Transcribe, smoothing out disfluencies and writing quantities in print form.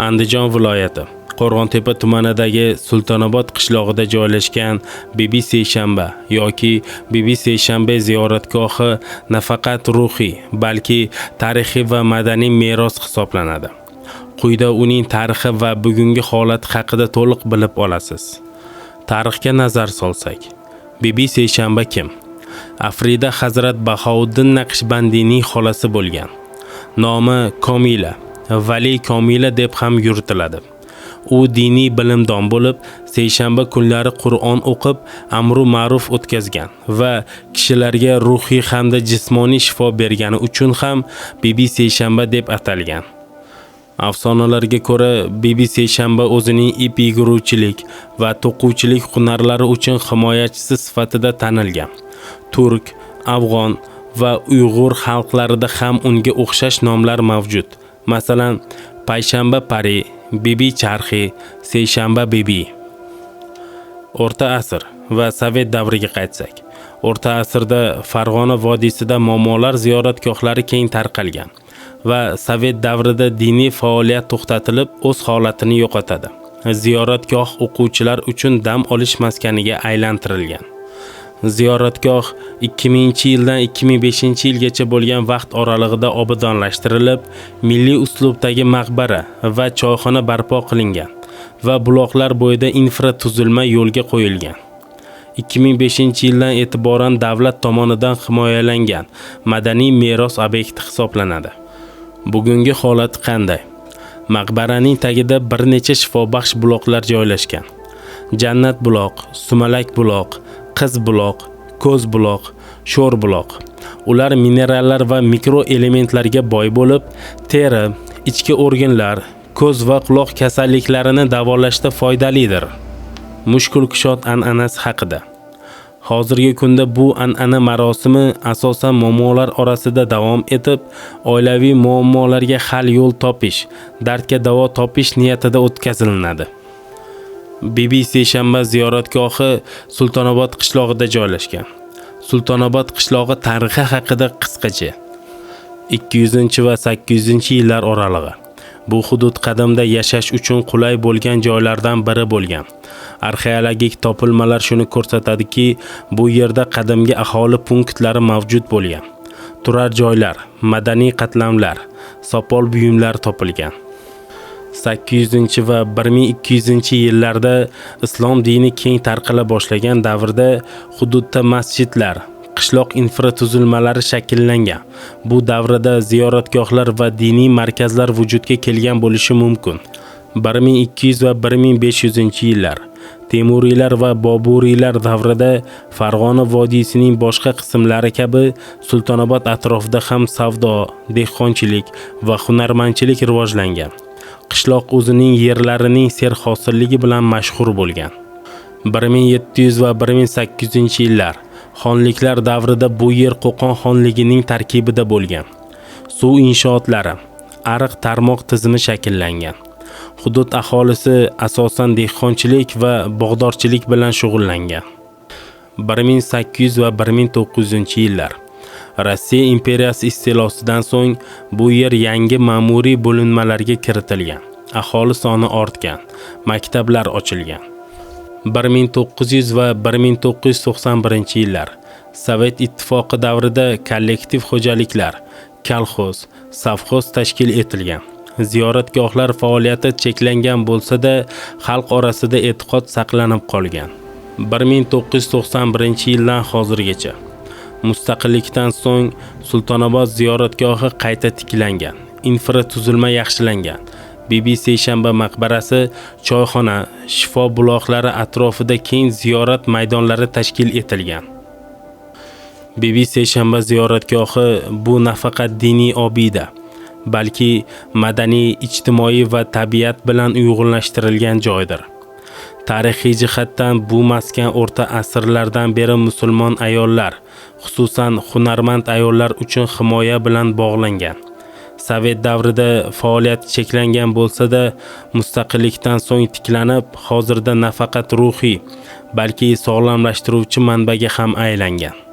Andijon viloyati Qo'rg'ontepa tumanidagi Sultonobod qishlog'ida joylashgan Bibi Seshanba yoki Bibi Seshanba ziyoratgohi nafaqat ruhiy, balki tarixiy va madaniy meros hisoblanadi. Quyida uning tarixi va bugungi holati haqida to'liq bilib olasiz. Tarixga nazar solsak, Bibi Seshanba kim? Afrida Hazrat Bahouddin Naqshbandiyning xolasi bo'lgan. Nomi Komila, Vali Komila deb ham yuritiladi. U diniy bilimdon bo'lib, seshanba kunlari Qur'on o'qib, amru ma'ruf o'tkazgan va kishilarga ruhiy hamda jismoniy shifo bergani uchun ham Bibi Seshanba deb atalgan. Afsonalarga ko'ra, Bibi Seshanba o'zining ip yiguruvchilik va to'quvchilik hunarlari uchun himoyachisi sifatida tanilgan. Turk, afg'on va uyg'ur xalqlarida ham unga o'xshash nomlar mavjud. Masalan, payshanba pari, Bibi charxi, seshanba bibi. O'rta asr va Sovet davriga qaytsak, O'rta asrda Farg'ona vodiysida momolar ziyoratgohlari keng tarqalgan va Sovet davrida diniy faoliyat to'xtatilib, o'z holatini yo'qotadi. Ziyoratgoh o'quvchilar uchun dam olish maskaniga aylantirilgan. Ziyoratgoh 2000-yildan 2005-yilgacha bo'lgan vaqt oralig'ida obodonlashtirilib, milliy uslubdagi maqbara va choyxona barpo qilingan va buloqlar bo'yida infratuzilma yo'lga qo'yilgan. 2005-yildan e'tiboran davlat tomonidan himoyalangan madaniy meros obyekti hisoblanadi. Bugungi holat qanday? Maqbaraning tagida bir necha shifobaxsh buloqlar joylashgan. Jannat buloq, sumalak buloq, qiz buloq, ko'z buloq, sho'r buloq. Ular minerallar va mikroelementlarga boy bo'lib, teri, ichki organlar, ko'z va quloq kasalliklarini davolashda foydalidir. Mushkul kushot an'anasi haqida. Hozirgi kunda bu an'ana marosimi asosan momolar orasida davom etib, oilaviy muammolarga hal yo'l topish, dardga davo topish niyatida o'tkazilinadi. Bibi Seshanba ziyoratgohi Sultonobod qishlog'ida joylashgan. Sultonobod qishlog'i tarixi haqida qisqacha. 200 va 800 yillar oralig'i. Bu hudud qadimda yashash uchun qulay bo'lgan joylardan biri bo'lgan. Arxeologik topilmalar shuni ko'rsatadiki, bu yerda qadimgi aholi punktlari mavjud bo'lgan. Turar joylar, madaniy qatlamlar, sopol buyumlar topilgan. 800 va 1200 yillarda islom dini keng tarqala boshlagan davrda hududda masjidlar, qishloq infratuzilmalari shakllangan. Bu davrda ziyoratgohlar va diniy markazlar vujudga kelgan bo'lishi mumkin. 1200 va 1500 yillar Temuriylar va Boburiylar davrida Farg'ona vodiysining boshqa qismlari kabi Sultonobod atrofida ham savdo, dehqonchilik va hunarmandchilik rivojlangan. Qishloq o'zining yerlarining serhosilligi bilan mashhur bo'lgan. 1700 va 1800 yillar xonliklar davrida bu yer Qo'qon xonligining tarkibida bo'lgan. Suv inshootlari, ariq tarmoq tizimi shakllangan. Hudud aholisi asosan dehqonchilik va bog'dorchilik bilan shug'ullangan. 1800 va 1900 yillar Rossiya imperiyasi istilosidan so'ng bu yer yangi ma'muriy bo'linmalarga kiritilgan. Aholi soni ortgan, maktablar ochilgan. 1900 va 1991 yillar Sovet ittifoqi davrida kollektiv xo'jaliklar, kolxoz, savxoz tashkil etilgan. Ziyoratgohlar faoliyati cheklangan bo'lsa-da, xalq orasida e'tiqod saqlanib qolgan. 1991 yildan hozirgacha mustaqillikdan so'ng Sultonobod ziyoratgohi qayta tiklangan, infratuzilma yaxshilangan. Bibi Seshanba maqbarasi, choyxona, shifo buloqlari atrofida keng ziyorat maydonlari tashkil etilgan. Bibi Seshanba ziyoratgohi bu nafaqat diniy obida, balki madaniy, ijtimoiy va tabiat bilan uyg'unlashtirilgan joydir. Tarixiy jihatdan bu maskan o'rta asrlardan beri musulmon ayollar, xususan hunarmand ayollar uchun himoya bilan bog'langan. Sovet davrida faoliyat cheklangan bo'lsa-da, mustaqillikdan so'ng tiklanib, hozirda nafaqat ruhiy, balki sog'lomlashtiruvchi manbaga ham aylangan.